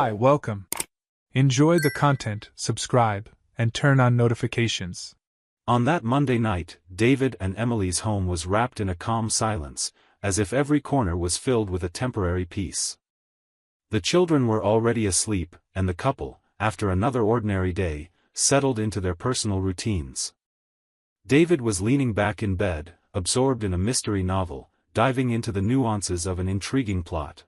Hi, welcome. Enjoy the content, subscribe, and turn on notifications. On that Monday night, David and Emily's home was wrapped in a calm silence, as if every corner was filled with a temporary peace. The children were already asleep, and the couple, after another ordinary day, settled into their personal routines. David was leaning back in bed, absorbed in a mystery novel, diving into the nuances of an intriguing plot.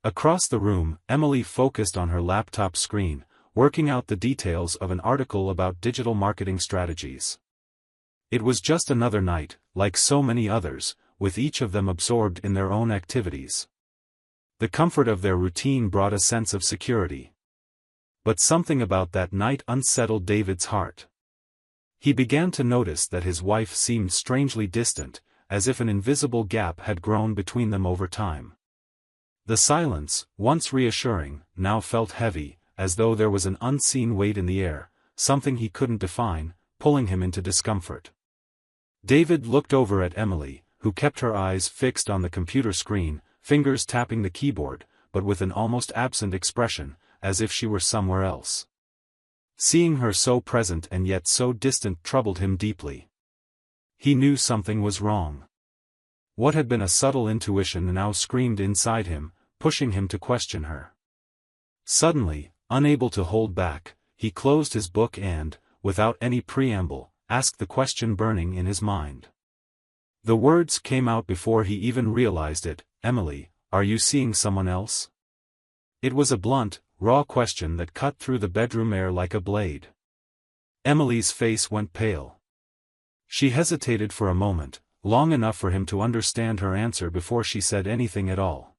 Across the room, Emily focused on her laptop screen, working out the details of an article about digital marketing strategies. It was just another night, like so many others, with each of them absorbed in their own activities. The comfort of their routine brought a sense of security. But something about that night unsettled David's heart. He began to notice that his wife seemed strangely distant, as if an invisible gap had grown between them over time. The silence, once reassuring, now felt heavy, as though there was an unseen weight in the air, something he couldn't define, pulling him into discomfort. David looked over at Emily, who kept her eyes fixed on the computer screen, fingers tapping the keyboard, but with an almost absent expression, as if she were somewhere else. Seeing her so present and yet so distant troubled him deeply. He knew something was wrong. What had been a subtle intuition now screamed inside him, pushing him to question her. Suddenly, unable to hold back, he closed his book and, without any preamble, asked the question burning in his mind. The words came out before he even realized it. "Emily, are you seeing someone else?" It was a blunt, raw question that cut through the bedroom air like a blade. Emily's face went pale. She hesitated for a moment, long enough for him to understand her answer before she said anything at all.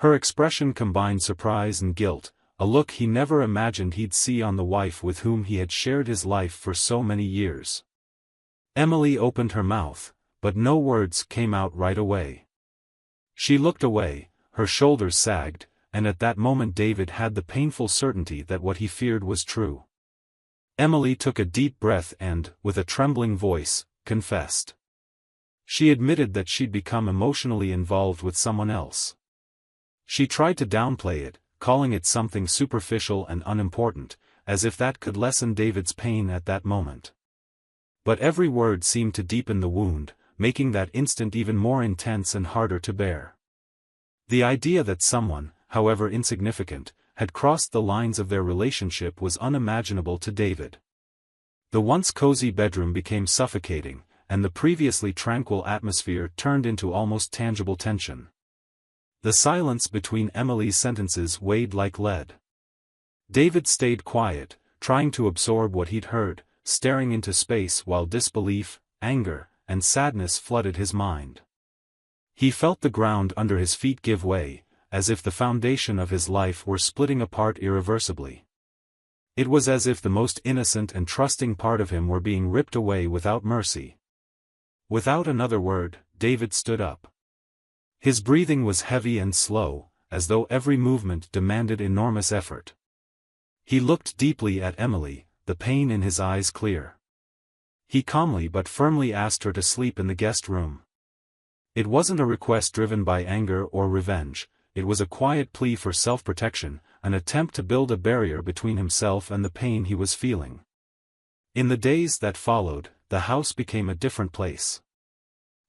Her expression combined surprise and guilt, a look he never imagined he'd see on the wife with whom he had shared his life for so many years. Emily opened her mouth, but no words came out right away. She looked away, her shoulders sagged, and at that moment David had the painful certainty that what he feared was true. Emily took a deep breath and, with a trembling voice, confessed. She admitted that she'd become emotionally involved with someone else. She tried to downplay it, calling it something superficial and unimportant, as if that could lessen David's pain at that moment. But every word seemed to deepen the wound, making that instant even more intense and harder to bear. The idea that someone, however insignificant, had crossed the lines of their relationship was unimaginable to David. The once cozy bedroom became suffocating, and the previously tranquil atmosphere turned into almost tangible tension. The silence between Emily's sentences weighed like lead. David stayed quiet, trying to absorb what he'd heard, staring into space while disbelief, anger, and sadness flooded his mind. He felt the ground under his feet give way, as if the foundation of his life were splitting apart irreversibly. It was as if the most innocent and trusting part of him were being ripped away without mercy. Without another word, David stood up. His breathing was heavy and slow, as though every movement demanded enormous effort. He looked deeply at Emily, the pain in his eyes clear. He calmly but firmly asked her to sleep in the guest room. It wasn't a request driven by anger or revenge, it was a quiet plea for self-protection, an attempt to build a barrier between himself and the pain he was feeling. In the days that followed, the house became a different place.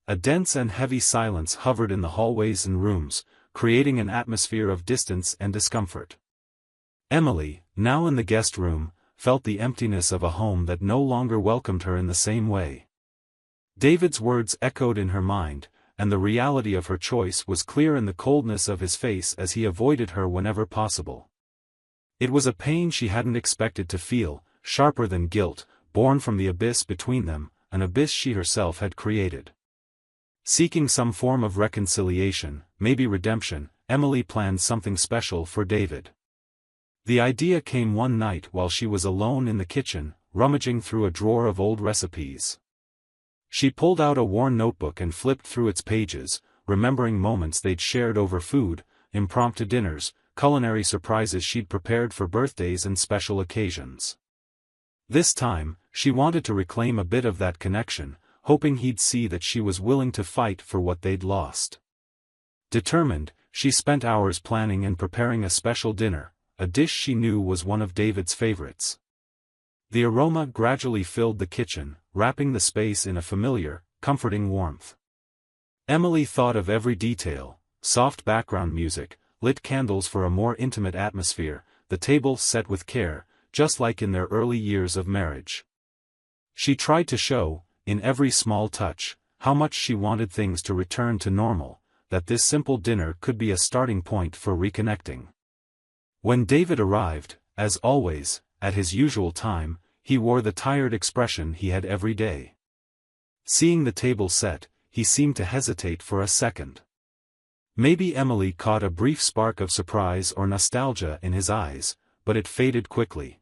A dense and heavy silence hovered in the hallways and rooms, creating an atmosphere of distance and discomfort. Emily, now in the guest room, felt the emptiness of a home that no longer welcomed her in the same way. David's words echoed in her mind, and the reality of her choice was clear in the coldness of his face as he avoided her whenever possible. It was a pain she hadn't expected to feel, sharper than guilt, born from the abyss between them, an abyss she herself had created. Seeking some form of reconciliation, maybe redemption, Emily planned something special for David. The idea came one night while she was alone in the kitchen, rummaging through a drawer of old recipes. She pulled out a worn notebook and flipped through its pages, remembering moments they'd shared over food, impromptu dinners, culinary surprises she'd prepared for birthdays and special occasions. This time, she wanted to reclaim a bit of that connection, hoping he'd see that she was willing to fight for what they'd lost. Determined, she spent hours planning and preparing a special dinner, a dish she knew was one of David's favorites. The aroma gradually filled the kitchen, wrapping the space in a familiar, comforting warmth. Emily thought of every detail: soft background music, lit candles for a more intimate atmosphere, the table set with care, just like in their early years of marriage. She tried to show, in every small touch, how much she wanted things to return to normal, that this simple dinner could be a starting point for reconnecting. When David arrived, as always, at his usual time, he wore the tired expression he had every day. Seeing the table set, he seemed to hesitate for a second. Maybe Emily caught a brief spark of surprise or nostalgia in his eyes, but it faded quickly.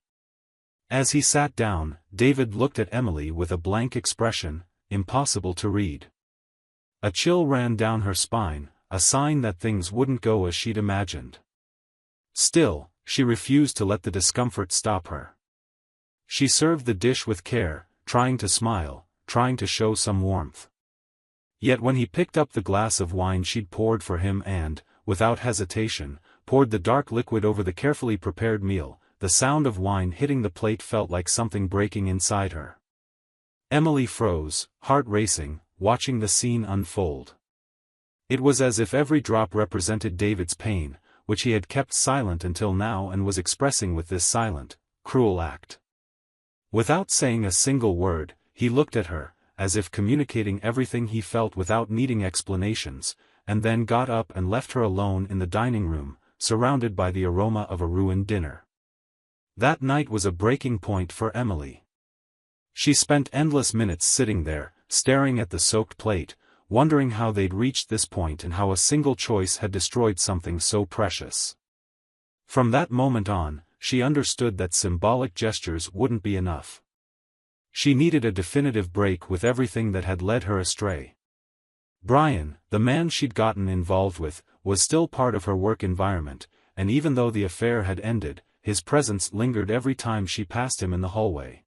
As he sat down, David looked at Emily with a blank expression, impossible to read. A chill ran down her spine, a sign that things wouldn't go as she'd imagined. Still, she refused to let the discomfort stop her. She served the dish with care, trying to smile, trying to show some warmth. Yet when he picked up the glass of wine she'd poured for him and, without hesitation, poured the dark liquid over the carefully prepared meal, the sound of wine hitting the plate felt like something breaking inside her. Emily froze, heart racing, watching the scene unfold. It was as if every drop represented David's pain, which he had kept silent until now and was expressing with this silent, cruel act. Without saying a single word, he looked at her, as if communicating everything he felt without needing explanations, and then got up and left her alone in the dining room, surrounded by the aroma of a ruined dinner. That night was a breaking point for Emily. She spent endless minutes sitting there, staring at the soaked plate, wondering how they'd reached this point and how a single choice had destroyed something so precious. From that moment on, she understood that symbolic gestures wouldn't be enough. She needed a definitive break with everything that had led her astray. Brian, the man she'd gotten involved with, was still part of her work environment, and even though the affair had ended, his presence lingered every time she passed him in the hallway.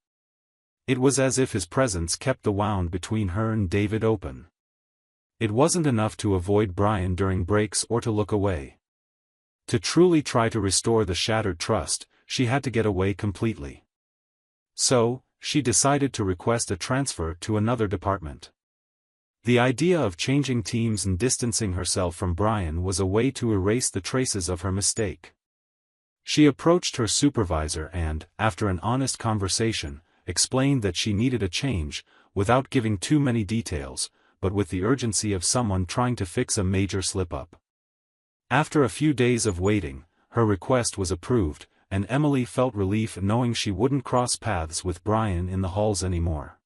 It was as if his presence kept the wound between her and David open. It wasn't enough to avoid Brian during breaks or to look away. To truly try to restore the shattered trust, she had to get away completely. So, she decided to request a transfer to another department. The idea of changing teams and distancing herself from Brian was a way to erase the traces of her mistake. She approached her supervisor and, after an honest conversation, explained that she needed a change, without giving too many details, but with the urgency of someone trying to fix a major slip-up. After a few days of waiting, her request was approved, and Emily felt relief knowing she wouldn't cross paths with Brian in the halls anymore.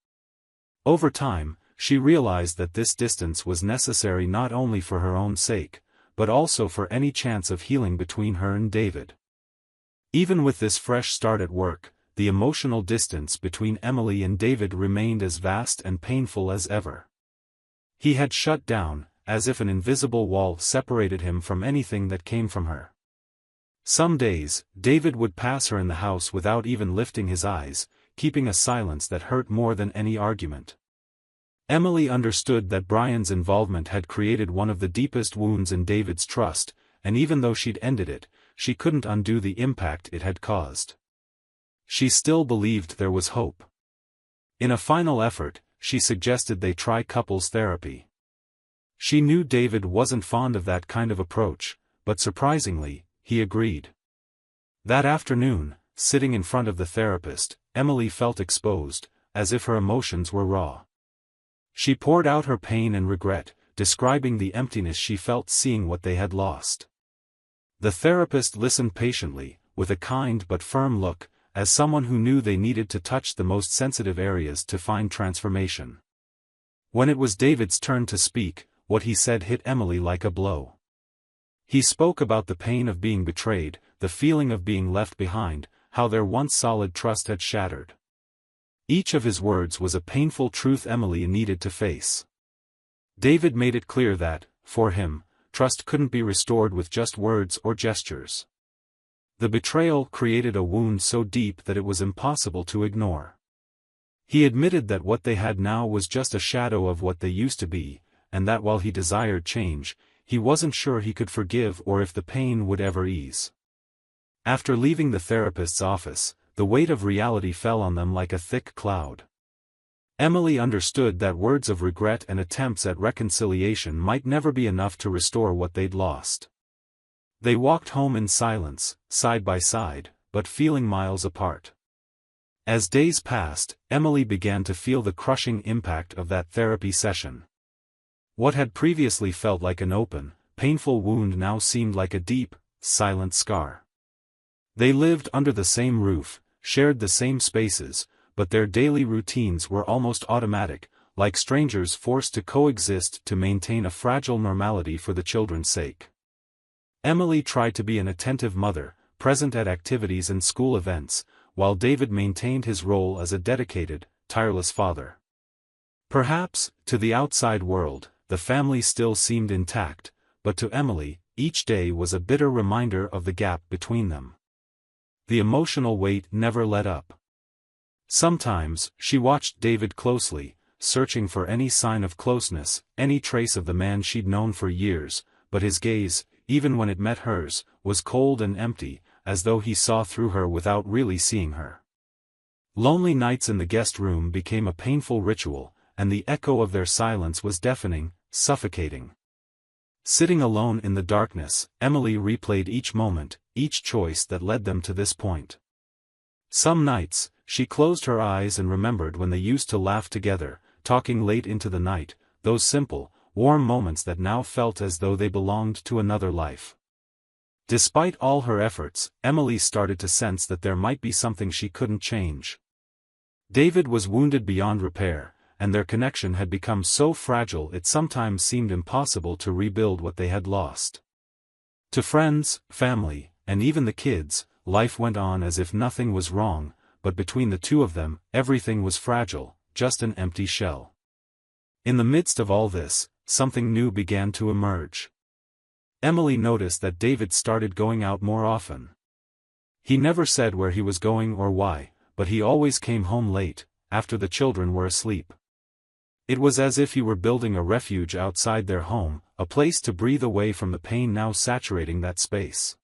Over time, she realized that this distance was necessary not only for her own sake, but also for any chance of healing between her and David. Even with this fresh start at work, the emotional distance between Emily and David remained as vast and painful as ever. He had shut down, as if an invisible wall separated him from anything that came from her. Some days, David would pass her in the house without even lifting his eyes, keeping a silence that hurt more than any argument. Emily understood that Brian's involvement had created one of the deepest wounds in David's trust, and even though she'd ended it, she couldn't undo the impact it had caused. She still believed there was hope. In a final effort, she suggested they try couples therapy. She knew David wasn't fond of that kind of approach, but surprisingly, he agreed. That afternoon, sitting in front of the therapist, Emily felt exposed, as if her emotions were raw. She poured out her pain and regret, describing the emptiness she felt seeing what they had lost. The therapist listened patiently, with a kind but firm look, as someone who knew they needed to touch the most sensitive areas to find transformation. When it was David's turn to speak, what he said hit Emily like a blow. He spoke about the pain of being betrayed, the feeling of being left behind, how their once solid trust had shattered. Each of his words was a painful truth Emily needed to face. David made it clear that, for him, trust couldn't be restored with just words or gestures. The betrayal created a wound so deep that it was impossible to ignore. He admitted that what they had now was just a shadow of what they used to be, and that while he desired change, he wasn't sure he could forgive or if the pain would ever ease. After leaving the therapist's office, the weight of reality fell on them like a thick cloud. Emily understood that words of regret and attempts at reconciliation might never be enough to restore what they'd lost. They walked home in silence, side by side, but feeling miles apart. As days passed, Emily began to feel the crushing impact of that therapy session. What had previously felt like an open, painful wound now seemed like a deep, silent scar. They lived under the same roof, shared the same spaces, but their daily routines were almost automatic, like strangers forced to coexist to maintain a fragile normality for the children's sake. Emily tried to be an attentive mother, present at activities and school events, while David maintained his role as a dedicated, tireless father. Perhaps, to the outside world, the family still seemed intact, but to Emily, each day was a bitter reminder of the gap between them. The emotional weight never let up. Sometimes, she watched David closely, searching for any sign of closeness, any trace of the man she'd known for years, but his gaze, even when it met hers, was cold and empty, as though he saw through her without really seeing her. Lonely nights in the guest room became a painful ritual, and the echo of their silence was deafening, suffocating. Sitting alone in the darkness, Emily replayed each moment, each choice that led them to this point. Some nights, she closed her eyes and remembered when they used to laugh together, talking late into the night, those simple, warm moments that now felt as though they belonged to another life. Despite all her efforts, Emily started to sense that there might be something she couldn't change. David was wounded beyond repair, and their connection had become so fragile it sometimes seemed impossible to rebuild what they had lost. To friends, family, and even the kids, life went on as if nothing was wrong, but between the two of them, everything was fragile, just an empty shell. In the midst of all this, something new began to emerge. Emily noticed that David started going out more often. He never said where he was going or why, but he always came home late, after the children were asleep. It was as if he were building a refuge outside their home, a place to breathe away from the pain now saturating that space.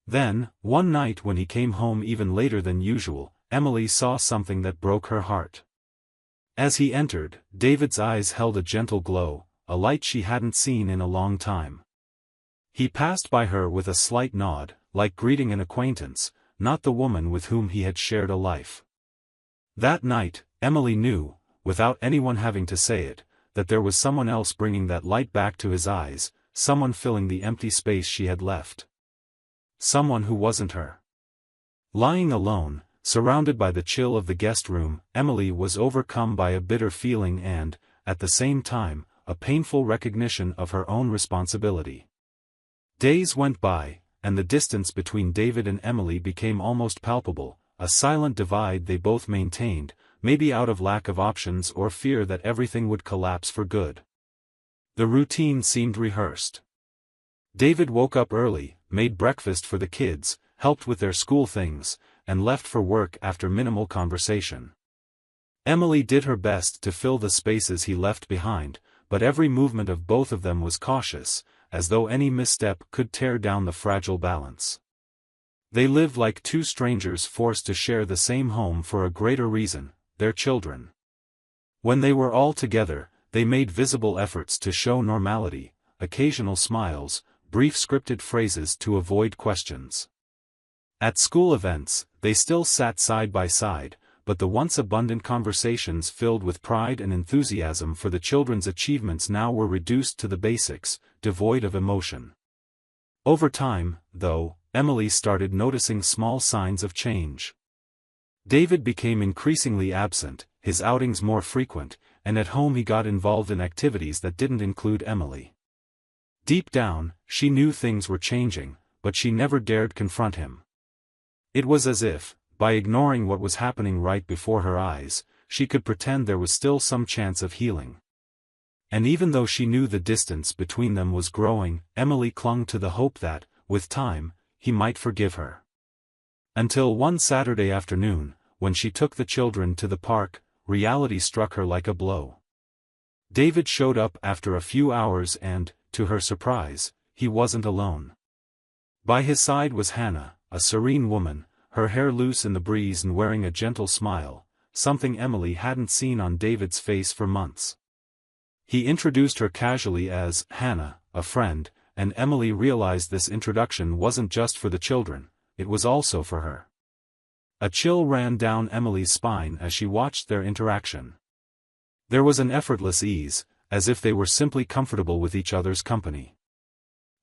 Then, one night when he came home even later than usual, Emily saw something that broke her heart. As he entered, David's eyes held a gentle glow, a light she hadn't seen in a long time. He passed by her with a slight nod, like greeting an acquaintance, not the woman with whom he had shared a life. That night, Emily knew, without anyone having to say it, that there was someone else bringing that light back to his eyes, someone filling the empty space she had left. Someone who wasn't her. Lying alone, surrounded by the chill of the guest room, Emily was overcome by a bitter feeling and, at the same time, a painful recognition of her own responsibility. Days went by, and the distance between David and Emily became almost palpable, a silent divide they both maintained, maybe out of lack of options or fear that everything would collapse for good. The routine seemed rehearsed. David woke up early, made breakfast for the kids, helped with their school things, and left for work after minimal conversation. Emily did her best to fill the spaces he left behind, but every movement of both of them was cautious, as though any misstep could tear down the fragile balance. They lived like two strangers forced to share the same home for a greater reason, their children. When they were all together, they made visible efforts to show normality, occasional smiles, brief scripted phrases to avoid questions. At school events, they still sat side by side, but the once abundant conversations filled with pride and enthusiasm for the children's achievements now were reduced to the basics, devoid of emotion. Over time, though, Emily started noticing small signs of change. David became increasingly absent, his outings more frequent, and at home he got involved in activities that didn't include Emily. Deep down, she knew things were changing, but she never dared confront him. It was as if, by ignoring what was happening right before her eyes, she could pretend there was still some chance of healing. And even though she knew the distance between them was growing, Emily clung to the hope that, with time, he might forgive her. Until one Saturday afternoon, when she took the children to the park, reality struck her like a blow. David showed up after a few hours and, to her surprise, he wasn't alone. By his side was Hannah, a serene woman, her hair loose in the breeze and wearing a gentle smile, something Emily hadn't seen on David's face for months. He introduced her casually as Hannah, a friend, and Emily realized this introduction wasn't just for the children, it was also for her. A chill ran down Emily's spine as she watched their interaction. There was an effortless ease, as if they were simply comfortable with each other's company.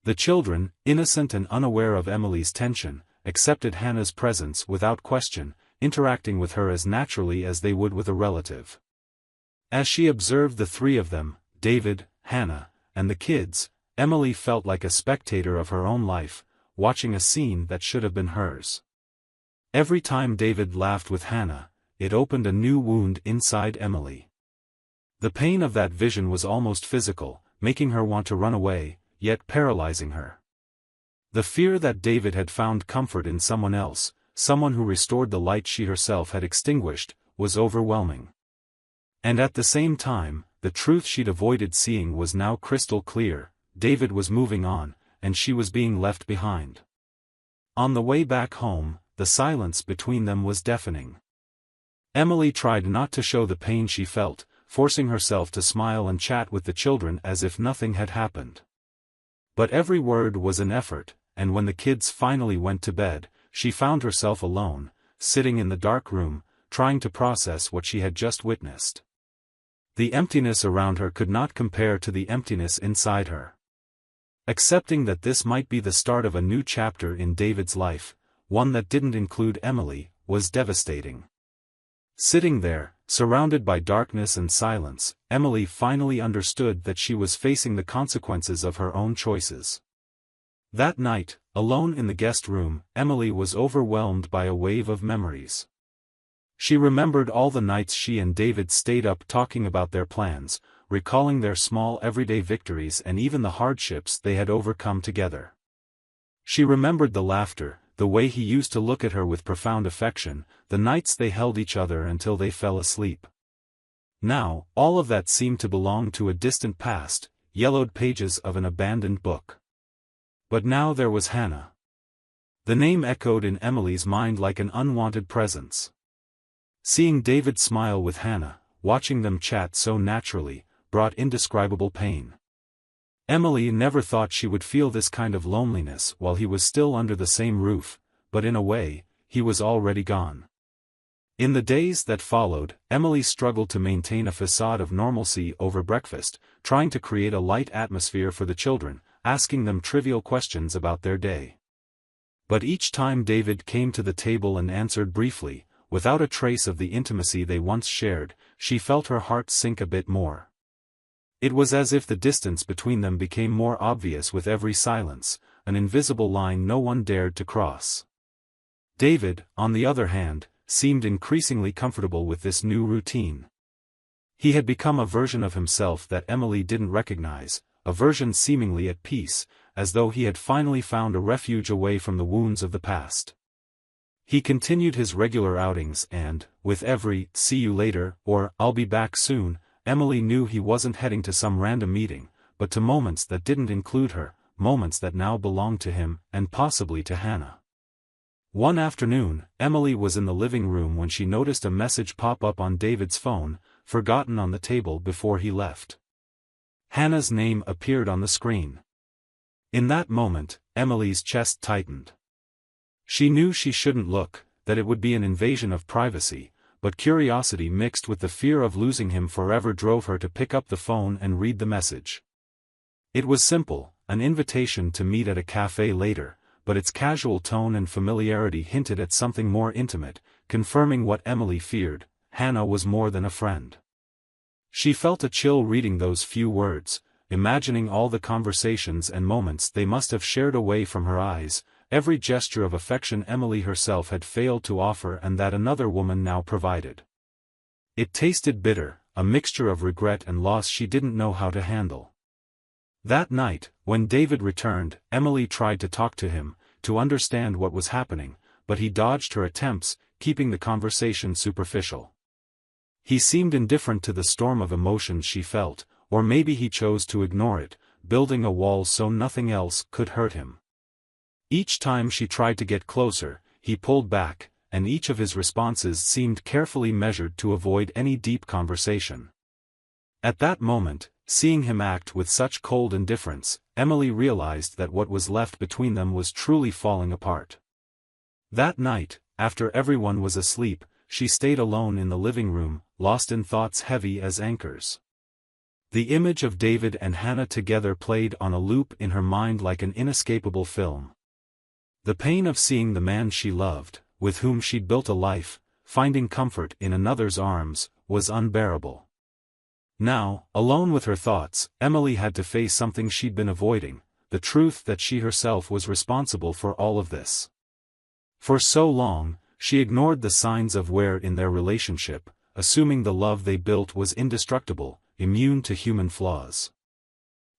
The children, innocent and unaware of Emily's tension, accepted Hannah's presence without question, interacting with her as naturally as they would with a relative. As she observed the three of them, David, Hannah, and the kids, Emily felt like a spectator of her own life, watching a scene that should have been hers. Every time David laughed with Hannah, it opened a new wound inside Emily. The pain of that vision was almost physical, making her want to run away, yet paralyzing her. The fear that David had found comfort in someone else, someone who restored the light she herself had extinguished, was overwhelming. And at the same time, the truth she'd avoided seeing was now crystal clear: David was moving on, and she was being left behind. On the way back home, the silence between them was deafening. Emily tried not to show the pain she felt, forcing herself to smile and chat with the children as if nothing had happened. But every word was an effort, and when the kids finally went to bed, she found herself alone, sitting in the dark room, trying to process what she had just witnessed. The emptiness around her could not compare to the emptiness inside her. Accepting that this might be the start of a new chapter in David's life, one that didn't include Emily, was devastating. Sitting there, surrounded by darkness and silence, Emily finally understood that she was facing the consequences of her own choices. That night, alone in the guest room, Emily was overwhelmed by a wave of memories. She remembered all the nights she and David stayed up talking about their plans, recalling their small everyday victories and even the hardships they had overcome together. She remembered the laughter, the way he used to look at her with profound affection, the nights they held each other until they fell asleep. Now, all of that seemed to belong to a distant past, yellowed pages of an abandoned book. But now there was Hannah. The name echoed in Emily's mind like an unwanted presence. Seeing David smile with Hannah, watching them chat so naturally, brought indescribable pain. Emily never thought she would feel this kind of loneliness while he was still under the same roof, but in a way, he was already gone. In the days that followed, Emily struggled to maintain a facade of normalcy over breakfast, trying to create a light atmosphere for the children, asking them trivial questions about their day. But each time David came to the table and answered briefly, without a trace of the intimacy they once shared, she felt her heart sink a bit more. It was as if the distance between them became more obvious with every silence, an invisible line no one dared to cross. David, on the other hand, seemed increasingly comfortable with this new routine. He had become a version of himself that Emily didn't recognize, a version seemingly at peace, as though he had finally found a refuge away from the wounds of the past. He continued his regular outings and, with every "see you later" or "I'll be back soon," Emily knew he wasn't heading to some random meeting, but to moments that didn't include her, moments that now belonged to him, and possibly to Hannah. One afternoon, Emily was in the living room when she noticed a message pop up on David's phone, forgotten on the table before he left. Hannah's name appeared on the screen. In that moment, Emily's chest tightened. She knew she shouldn't look, that it would be an invasion of privacy, but curiosity mixed with the fear of losing him forever drove her to pick up the phone and read the message. It was simple, an invitation to meet at a cafe later, but its casual tone and familiarity hinted at something more intimate, confirming what Emily feared: Hannah was more than a friend. She felt a chill reading those few words, imagining all the conversations and moments they must have shared away from her eyes, every gesture of affection Emily herself had failed to offer and that another woman now provided. It tasted bitter, a mixture of regret and loss she didn't know how to handle. That night, when David returned, Emily tried to talk to him, to understand what was happening, but he dodged her attempts, keeping the conversation superficial. He seemed indifferent to the storm of emotions she felt, or maybe he chose to ignore it, building a wall so nothing else could hurt him. Each time she tried to get closer, he pulled back, and each of his responses seemed carefully measured to avoid any deep conversation. At that moment, seeing him act with such cold indifference, Emily realized that what was left between them was truly falling apart. That night, after everyone was asleep, she stayed alone in the living room, lost in thoughts heavy as anchors. The image of David and Hannah together played on a loop in her mind like an inescapable film. The pain of seeing the man she loved, with whom she'd built a life, finding comfort in another's arms, was unbearable. Now, alone with her thoughts, Emily had to face something she'd been avoiding, the truth that she herself was responsible for all of this. For so long, she ignored the signs of wear in their relationship, assuming the love they built was indestructible, immune to human flaws.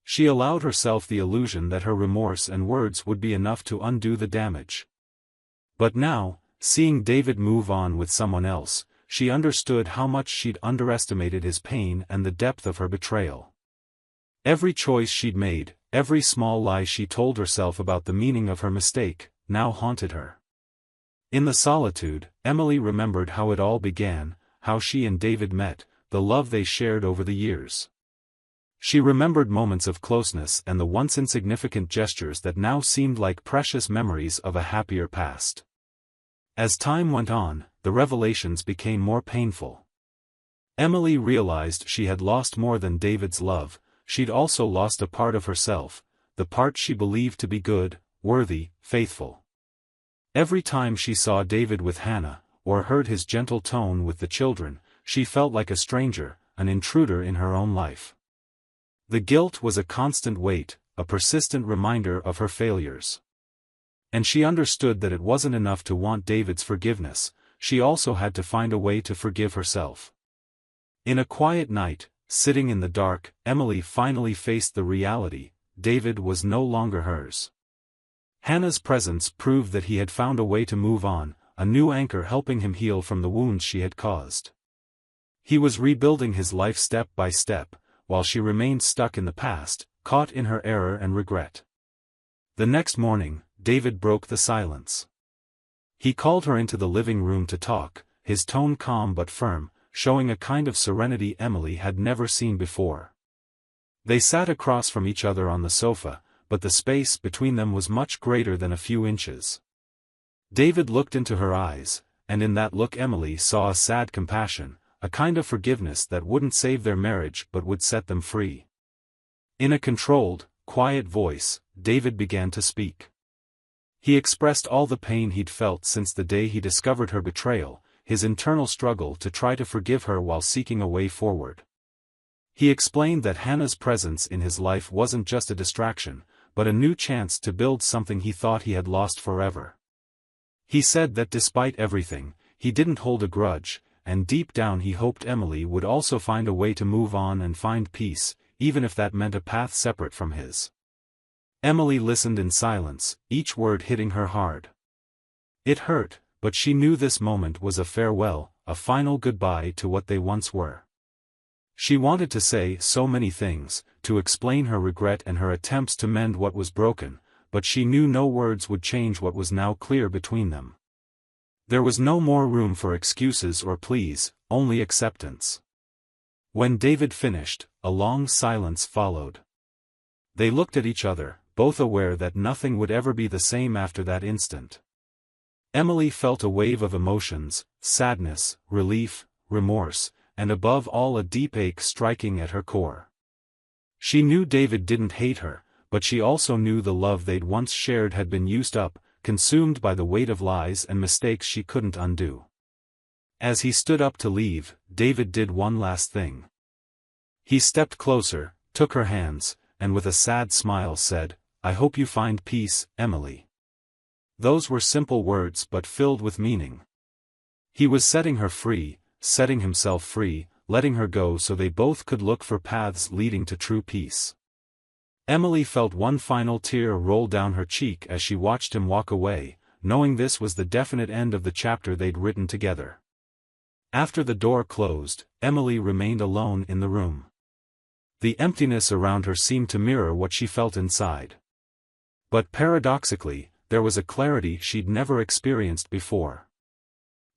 She allowed herself the illusion that her remorse and words would be enough to undo the damage. But now, seeing David move on with someone else, she understood how much she'd underestimated his pain and the depth of her betrayal. Every choice she'd made, every small lie she told herself about the meaning of her mistake, now haunted her. In the solitude, Emily remembered how it all began, how she and David met, the love they shared over the years. She remembered moments of closeness and the once insignificant gestures that now seemed like precious memories of a happier past. As time went on, the revelations became more painful. Emily realized she had lost more than David's love, she'd also lost a part of herself, the part she believed to be good, worthy, faithful. Every time she saw David with Hannah, or heard his gentle tone with the children, she felt like a stranger, an intruder in her own life. The guilt was a constant weight, a persistent reminder of her failures. And she understood that it wasn't enough to want David's forgiveness, she also had to find a way to forgive herself. In a quiet night, sitting in the dark, Emily finally faced the reality: David was no longer hers. Hannah's presence proved that he had found a way to move on, a new anchor helping him heal from the wounds she had caused. He was rebuilding his life step by step, while she remained stuck in the past, caught in her error and regret. The next morning, David broke the silence. He called her into the living room to talk, his tone calm but firm, showing a kind of serenity Emily had never seen before. They sat across from each other on the sofa, but the space between them was much greater than a few inches. David looked into her eyes, and in that look Emily saw a sad compassion, a kind of forgiveness that wouldn't save their marriage but would set them free. In a controlled, quiet voice, David began to speak. He expressed all the pain he'd felt since the day he discovered her betrayal, his internal struggle to try to forgive her while seeking a way forward. He explained that Hannah's presence in his life wasn't just a distraction, but a new chance to build something he thought he had lost forever. He said that despite everything, he didn't hold a grudge, and deep down he hoped Emily would also find a way to move on and find peace, even if that meant a path separate from his. Emily listened in silence, each word hitting her hard. It hurt, but she knew this moment was a farewell, a final goodbye to what they once were. She wanted to say so many things, to explain her regret and her attempts to mend what was broken, but she knew no words would change what was now clear between them. There was no more room for excuses or pleas, only acceptance. When David finished, a long silence followed. They looked at each other, both aware that nothing would ever be the same after that instant. Emily felt a wave of emotions, sadness, relief, remorse, and above all a deep ache striking at her core. She knew David didn't hate her, but she also knew the love they'd once shared had been used up, consumed by the weight of lies and mistakes she couldn't undo. As he stood up to leave, David did one last thing. He stepped closer, took her hands, and with a sad smile said, "I hope you find peace, Emily." Those were simple words but filled with meaning. He was setting her free, setting himself free, letting her go so they both could look for paths leading to true peace. Emily felt one final tear roll down her cheek as she watched him walk away, knowing this was the definite end of the chapter they'd written together. After the door closed, Emily remained alone in the room. The emptiness around her seemed to mirror what she felt inside. But paradoxically, there was a clarity she'd never experienced before.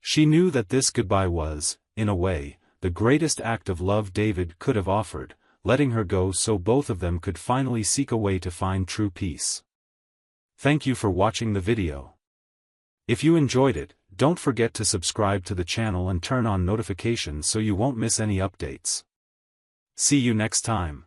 She knew that this goodbye was, in a way, the greatest act of love David could have offered, letting her go so both of them could finally seek a way to find true peace. Thank you for watching the video. If you enjoyed it, don't forget to subscribe to the channel and turn on notifications so you won't miss any updates. See you next time.